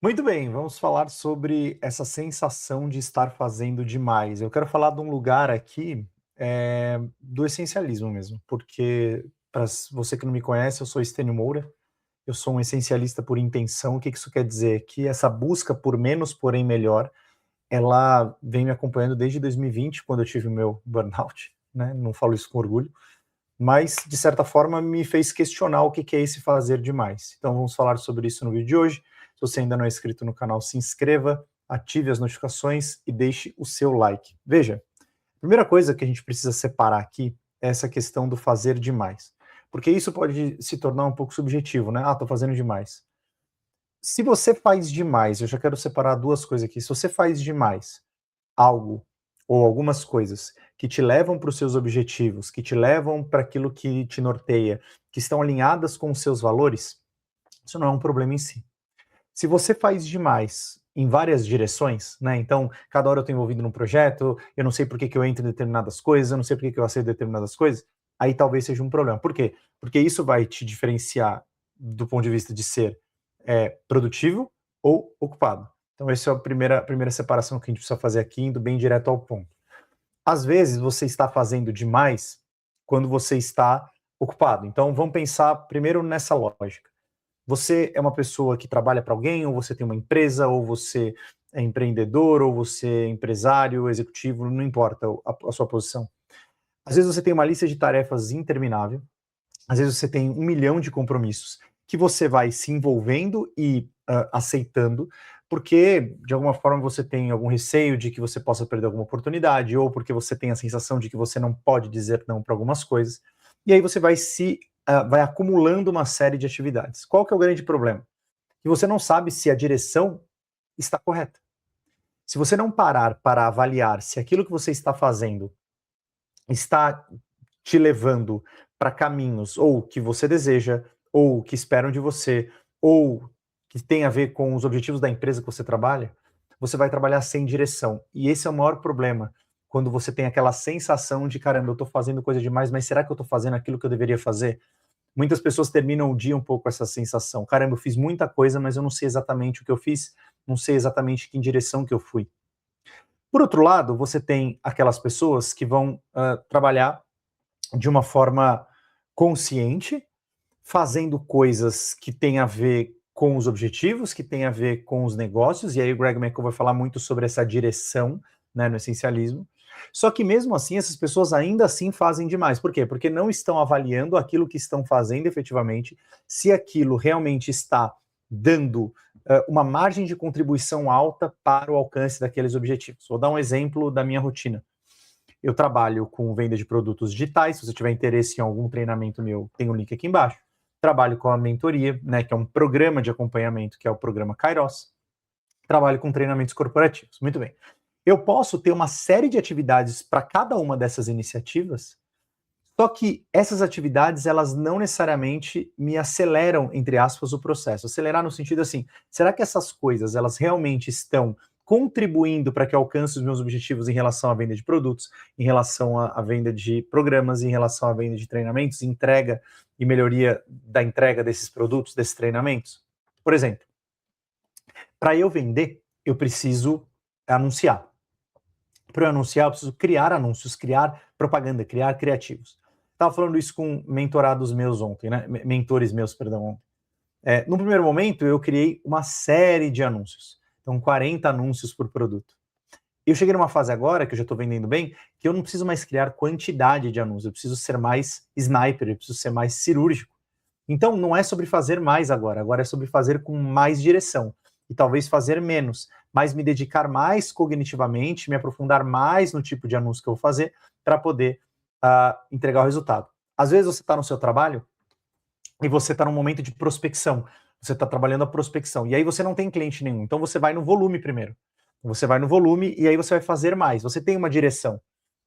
Muito bem, vamos falar sobre essa sensação de estar fazendo demais. Eu quero falar de um lugar aqui, do essencialismo mesmo, porque para você que não me conhece, eu sou Estênio Moura, eu sou um essencialista por intenção. O que que isso quer dizer? Que essa busca por menos, porém melhor, ela vem me acompanhando desde 2020, quando eu tive o meu burnout, né? Não falo isso com orgulho, mas de certa forma me fez questionar o que que é esse fazer demais. Então vamos falar sobre isso no vídeo de hoje. Se você ainda não é inscrito no canal, se inscreva, ative as notificações e deixe o seu like. Veja, a primeira coisa que a gente precisa separar aqui é essa questão do fazer demais, porque isso pode se tornar um pouco subjetivo, né? Ah, tô fazendo demais. Se você faz demais, eu já quero separar duas coisas aqui. Se você faz demais algo ou algumas coisas que te levam para os seus objetivos, que te levam para aquilo que te norteia, que estão alinhadas com os seus valores, isso não é um problema em si. Se você faz demais em várias direções, né? Então, cada hora eu estou envolvido num projeto, eu não sei por que que eu entro em determinadas coisas, eu não sei por que que eu aceito determinadas coisas, aí talvez seja um problema. Por quê? Porque isso vai te diferenciar do ponto de vista de ser produtivo ou ocupado. Então, essa é a primeira separação que a gente precisa fazer aqui, indo bem direto ao ponto. Às vezes, você está fazendo demais quando você está ocupado. Então, vamos pensar primeiro nessa lógica. Você é uma pessoa que trabalha para alguém, ou você tem uma empresa, ou você é empreendedor, ou você é empresário, executivo, não importa a sua posição. Às vezes você tem uma lista de tarefas interminável, às vezes você tem 1 milhão de compromissos que você vai se envolvendo e aceitando, porque de alguma forma você tem algum receio de que você possa perder alguma oportunidade, ou porque você tem a sensação de que você não pode dizer não para algumas coisas, e aí você vai acumulando uma série de atividades. Qual que é o grande problema? Que você não sabe se a direção está correta. Se você não parar para avaliar se aquilo que você está fazendo está te levando para caminhos ou que você deseja, ou que esperam de você, ou que tem a ver com os objetivos da empresa que você trabalha, você vai trabalhar sem direção. E esse é o maior problema, quando você tem aquela sensação de, caramba, eu estou fazendo coisa demais, mas será que eu estou fazendo aquilo que eu deveria fazer? Muitas pessoas terminam o dia um pouco com essa sensação. Caramba, eu fiz muita coisa, mas eu não sei exatamente o que eu fiz, não sei exatamente que direção que eu fui. Por outro lado, você tem aquelas pessoas que vão trabalhar de uma forma consciente, fazendo coisas que têm a ver com os objetivos, que têm a ver com os negócios, e aí o Greg McCall vai falar muito sobre essa direção, né, no essencialismo. Só que mesmo assim, essas pessoas ainda assim fazem demais. Por quê? Porque não estão avaliando aquilo que estão fazendo efetivamente, se aquilo realmente está dando uma margem de contribuição alta para o alcance daqueles objetivos. Vou dar um exemplo da minha rotina. Eu trabalho com venda de produtos digitais. Se você tiver interesse em algum treinamento meu, tem o link aqui embaixo. Trabalho com a mentoria, né, que é um programa de acompanhamento, que é o programa Kairos. Trabalho com treinamentos corporativos. Muito bem. Eu posso ter uma série de atividades para cada uma dessas iniciativas, só que essas atividades, elas não necessariamente me aceleram, entre aspas, o processo. Acelerar no sentido assim, será que essas coisas, elas realmente estão contribuindo para que eu alcance os meus objetivos em relação à venda de produtos, em relação à venda de programas, em relação à venda de treinamentos, entrega e melhoria da entrega desses produtos, desses treinamentos? Por exemplo, para eu vender, eu preciso anunciar. Para eu anunciar, eu preciso criar anúncios, criar propaganda, criar criativos. Estava falando isso com mentorados meus ontem, né? Mentores meus, perdão, ontem. No primeiro momento, eu criei uma série de anúncios. Então, 40 anúncios por produto. Eu cheguei numa fase agora, que eu já estou vendendo bem, que eu não preciso mais criar quantidade de anúncios, eu preciso ser mais sniper, eu preciso ser mais cirúrgico. Então, não é sobre fazer mais agora é sobre fazer com mais direção. E talvez fazer menos, mas me dedicar mais cognitivamente, me aprofundar mais no tipo de anúncio que eu vou fazer para poder entregar o resultado. Às vezes você está no seu trabalho e você está num momento de prospecção, você está trabalhando a prospecção, e aí você não tem cliente nenhum, então você vai no volume primeiro. Você vai no volume e aí você vai fazer mais, você tem uma direção.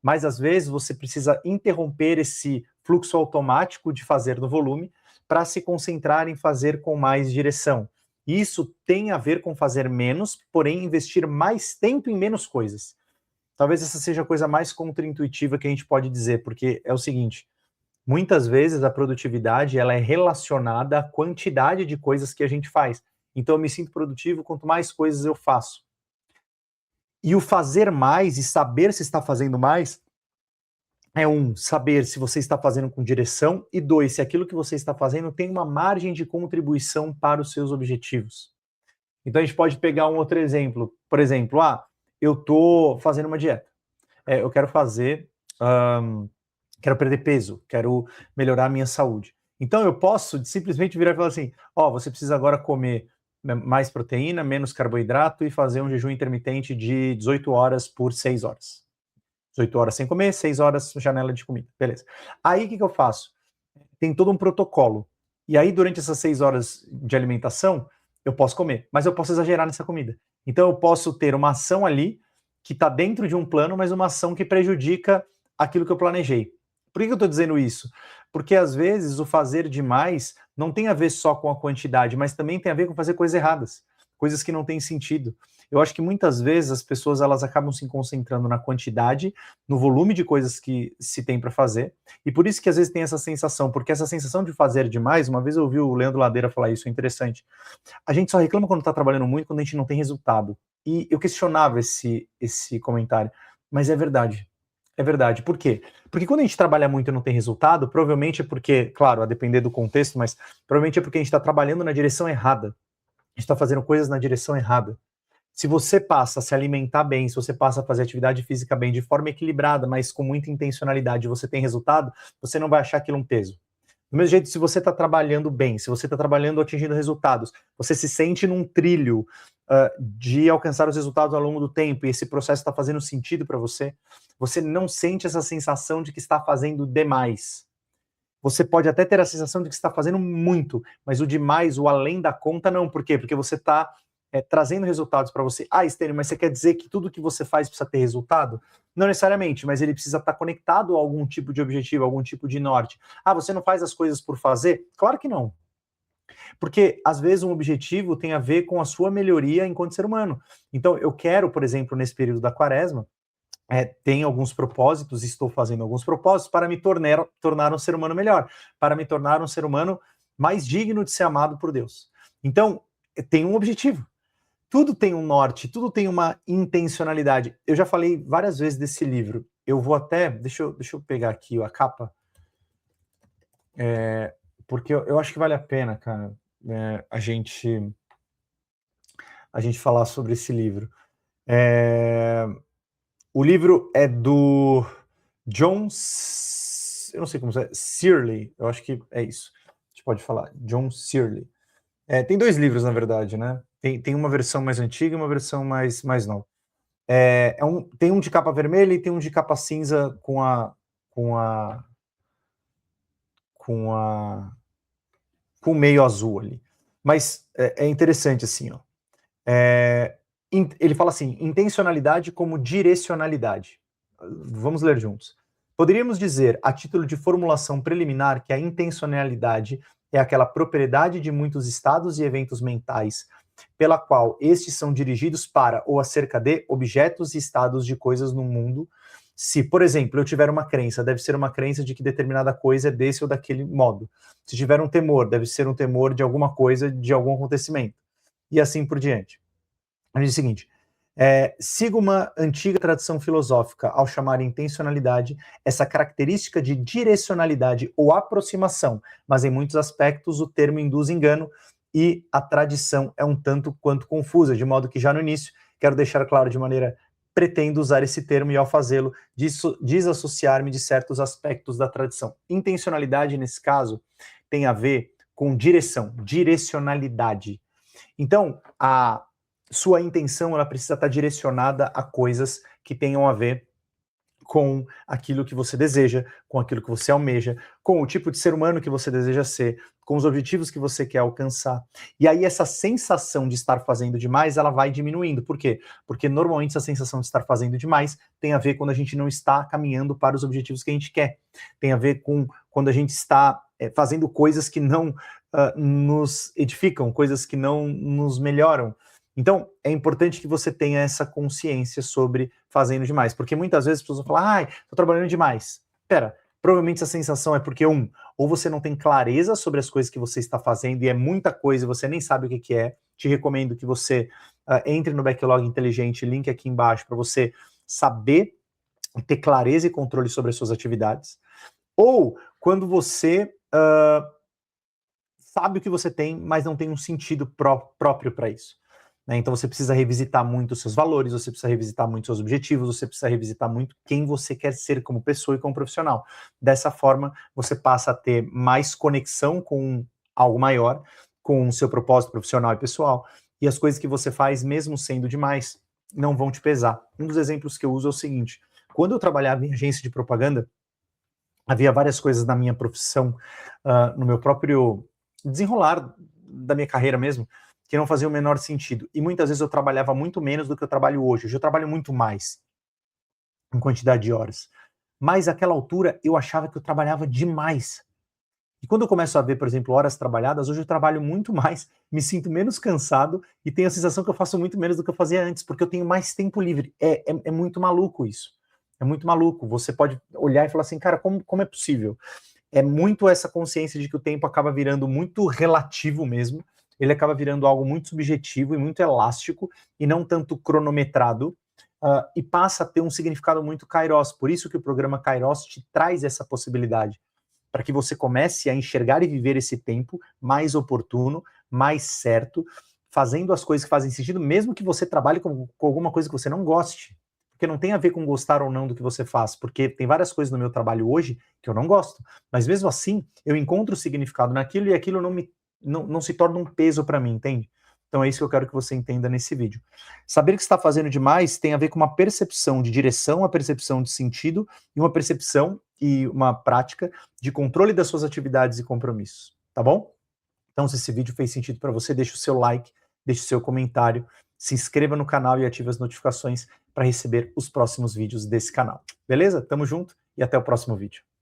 Mas às vezes você precisa interromper esse fluxo automático de fazer no volume para se concentrar em fazer com mais direção. Isso tem a ver com fazer menos, porém investir mais tempo em menos coisas. Talvez essa seja a coisa mais contraintuitiva que a gente pode dizer, porque é o seguinte, muitas vezes a produtividade ela é relacionada à quantidade de coisas que a gente faz, Então eu me sinto produtivo quanto mais coisas eu faço. E o fazer mais e saber se está fazendo mais é saber se você está fazendo com direção, e 2, se aquilo que você está fazendo tem uma margem de contribuição para os seus objetivos. Então a gente pode pegar um outro exemplo. Por exemplo, eu estou fazendo uma dieta. Eu quero quero perder peso, quero melhorar a minha saúde. Então eu posso simplesmente virar e falar assim, você precisa agora comer mais proteína, menos carboidrato e fazer um jejum intermitente de 18 horas por 6 horas. 18 horas sem comer, 6 horas janela de comida, beleza. Aí o que eu faço? Tem todo um protocolo. E aí durante essas 6 horas de alimentação, eu posso comer, mas eu posso exagerar nessa comida. Então eu posso ter uma ação ali que está dentro de um plano, mas uma ação que prejudica aquilo que eu planejei. Por que eu estou dizendo isso? Porque às vezes o fazer demais não tem a ver só com a quantidade, mas também tem a ver com fazer coisas erradas, coisas que não têm sentido. Eu acho que muitas vezes as pessoas elas acabam se concentrando na quantidade, no volume de coisas que se tem para fazer, e por isso que às vezes tem essa sensação, porque essa sensação de fazer demais, uma vez eu ouvi o Leandro Ladeira falar isso, é interessante. A gente só reclama quando está trabalhando muito, quando a gente não tem resultado. E eu questionava esse comentário, mas é verdade. É verdade. Por quê? Porque quando a gente trabalha muito e não tem resultado, provavelmente é porque, claro, a depender do contexto, mas provavelmente é porque a gente está trabalhando na direção errada. A gente está fazendo coisas na direção errada. Se você passa a se alimentar bem, se você passa a fazer atividade física bem, de forma equilibrada, mas com muita intencionalidade, você tem resultado, você não vai achar aquilo um peso. Do mesmo jeito, se você está trabalhando bem, se você está trabalhando atingindo resultados, você se sente num trilho de alcançar os resultados ao longo do tempo, e esse processo está fazendo sentido para você, você não sente essa sensação de que está fazendo demais. Você pode até ter a sensação de que está fazendo muito, mas o demais, o além da conta, não. Por quê? Porque você está trazendo resultados para você. Estênio, mas você quer dizer que tudo que você faz precisa ter resultado? Não necessariamente, mas ele precisa estar conectado a algum tipo de objetivo, a algum tipo de norte. Você não faz as coisas por fazer? Claro que não. Porque, às vezes, um objetivo tem a ver com a sua melhoria enquanto ser humano. Então, eu quero, por exemplo, nesse período da quaresma, tem alguns propósitos, estou fazendo alguns propósitos para me tornar um ser humano melhor, para me tornar um ser humano mais digno de ser amado por Deus. Então, tem um objetivo. Tudo tem um norte, tudo tem uma intencionalidade. Eu já falei várias vezes desse livro. Eu vou até... Deixa eu pegar aqui a capa. Porque eu acho que vale a pena, cara, a gente falar sobre esse livro. O livro é do John... Eu não sei como é. Searle. Eu acho que é isso. A gente pode falar. John Searle. Tem 2 livros, na verdade, né? Tem uma versão mais antiga e uma versão mais nova. Tem um de capa vermelha e tem um de capa cinza com meio azul ali. Mas é interessante assim, ó. Ele fala assim, intencionalidade como direcionalidade. Vamos ler juntos. Poderíamos dizer, a título de formulação preliminar, que a intencionalidade é aquela propriedade de muitos estados e eventos mentais pela qual estes são dirigidos para ou acerca de objetos e estados de coisas no mundo. Se, por exemplo, eu tiver uma crença, deve ser uma crença de que determinada coisa é desse ou daquele modo. Se tiver um temor, deve ser um temor de alguma coisa, de algum acontecimento. E assim por diante. A gente diz o seguinte, siga uma antiga tradição filosófica ao chamar intencionalidade essa característica de direcionalidade ou aproximação, mas em muitos aspectos o termo induz engano e a tradição é um tanto quanto confusa, de modo que já no início quero deixar claro de maneira pretendo usar esse termo e ao fazê-lo desassociar-me de certos aspectos da tradição. Intencionalidade nesse caso tem a ver com direção, direcionalidade. Então, a sua intenção ela precisa estar direcionada a coisas que tenham a ver com aquilo que você deseja, com aquilo que você almeja, com o tipo de ser humano que você deseja ser, com os objetivos que você quer alcançar. E aí essa sensação de estar fazendo demais, ela vai diminuindo. Por quê? Porque normalmente essa sensação de estar fazendo demais tem a ver quando a gente não está caminhando para os objetivos que a gente quer. Tem a ver com quando a gente está fazendo coisas que não nos edificam, coisas que não nos melhoram. Então, é importante que você tenha essa consciência sobre fazendo demais, porque muitas vezes as pessoas vão falar, tô trabalhando demais. Pera, provavelmente essa sensação é porque, ou você não tem clareza sobre as coisas que você está fazendo e é muita coisa e você nem sabe o que é, te recomendo que você entre no Backlog Inteligente, link aqui embaixo, para você saber ter clareza e controle sobre as suas atividades. Ou quando você sabe o que você tem, mas não tem um sentido próprio para isso. Né? Então você precisa revisitar muito os seus valores, você precisa revisitar muito os seus objetivos, você precisa revisitar muito quem você quer ser como pessoa e como profissional. Dessa forma, você passa a ter mais conexão com algo maior, com o seu propósito profissional e pessoal, e as coisas que você faz, mesmo sendo demais, não vão te pesar. Um dos exemplos que eu uso é o seguinte: quando eu trabalhava em agência de propaganda, havia várias coisas na minha profissão, no meu próprio desenrolar da minha carreira mesmo, que não faziam o menor sentido. E muitas vezes eu trabalhava muito menos do que eu trabalho hoje. Hoje eu trabalho muito mais em quantidade de horas. Mas naquela altura eu achava que eu trabalhava demais. E quando eu começo a ver, por exemplo, horas trabalhadas, hoje eu trabalho muito mais, me sinto menos cansado e tenho a sensação que eu faço muito menos do que eu fazia antes, porque eu tenho mais tempo livre. É muito maluco isso. É muito maluco. Você pode olhar e falar assim, cara, como é possível? É muito essa consciência de que o tempo acaba virando muito relativo mesmo, ele acaba virando algo muito subjetivo e muito elástico, e não tanto cronometrado, e passa a ter um significado muito Kairos. Por isso que o programa Kairos te traz essa possibilidade, para que você comece a enxergar e viver esse tempo mais oportuno, mais certo, fazendo as coisas que fazem sentido, mesmo que você trabalhe com alguma coisa que você não goste. Porque não tem a ver com gostar ou não do que você faz, porque tem várias coisas no meu trabalho hoje que eu não gosto, mas mesmo assim eu encontro significado naquilo e aquilo não se torna um peso para mim, entende? Então é isso que eu quero que você entenda nesse vídeo. Saber que está fazendo demais tem a ver com uma percepção de direção, uma percepção de sentido e uma percepção e uma prática de controle das suas atividades e compromissos, tá bom? Então, se esse vídeo fez sentido para você, deixa o seu like, deixa o seu comentário, se inscreva no canal e ative as notificações para receber os próximos vídeos desse canal. Beleza? Tamo junto e até o próximo vídeo.